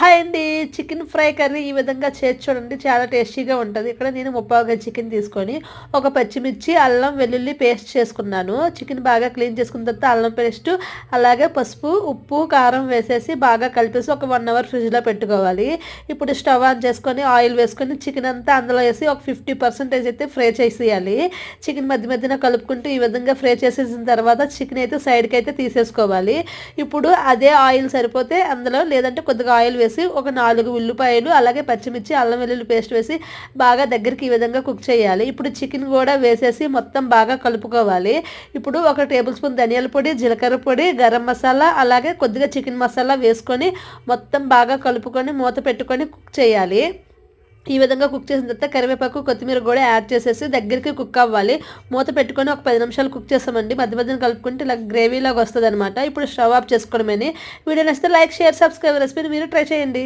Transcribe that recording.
Hi అండి. Chicken fry curry ఈ విధంగా చేసి చూడండి. చాలా టేస్టీగా ఉంటది. ఇక్కడ నేను ముప్పావు చికెన్ తీసుకొని, ఒక పచ్చిమిర్చి, అల్లం, వెల్లుల్లి పేస్ట్ చేసుకున్నాను. చికెన్ బాగా క్లీన్ చేసుకున్న తర్వాత అల్లం పేస్ట్, అలాగే పసుపు, ఉప్పు, కారం వేసేసి బాగా కలిపేసి ఒక 1 అవర్ ఫ్రిడ్జ్‌లో పెట్టుకోవాలి. ఇప్పుడు స్టవ్ ఆన్ చేసుకొని ఆయిల్ వేసుకొని చికెన్ అంతా అందులో వేసి ఒక 50% అయితే ఫ్రై చేసేయాలి. చికెన్ మధ్య మధ్యన కలుపుకుంటూ ఈ విధంగా ఫ్రై చేసేసిన తర్వాత చికెన్ అయితే సైడ్‌కి అయితే తీసేసుకోవాలి. ఇప్పుడు అదే ఆయిల్ సరిపోతే అందులో లేదంటే కొద్దిగా ఆయిల్ వేసి ఒక 4 ఉల్లిపాయలు, అలాగే పచ్చిమిర్చి, అల్లం వెల్లుల్లి పేస్ట్ వేసి బాగా దగ్గరికి ఈ విధంగా కుక్ చేయాలి. ఇప్పుడు చికెన్ కూడా వేసేసి మొత్తం బాగా కలుపుకోవాలి. ఇప్పుడు ఒక టేబుల్ స్పూన్ ధనియాల పొడి, జీలకర్ర పొడి, గరం మసాలా, అలాగే కొద్దిగా చికెన్ మసాలా వేసుకొని మొత్తం బాగా కలుపుకొని మూత పెట్టుకొని కుక్ చేయాలి. ఈ విధంగా కుక్ చేసిన తర్వాత కరివేపాకు, కొత్తిమీర కూడా యాడ్ చేసేసి దగ్గరికి కుక్ అవ్వాలి. మూత పెట్టుకొని ఒక 10 నిమిషాలు కుక్ చేస్తామండి. మధ్య మధ్యన కలుపుకుంటే ఇలా గ్రేవీలాగా వస్తుందన్నమాట. ఇప్పుడు స్టవ్ ఆఫ్ చేసుకోవడమేని. వీడియో నచ్చితే లైక్, షేర్, సబ్స్క్రైబ్. రెసిపీని మీరు ట్రై చేయండి.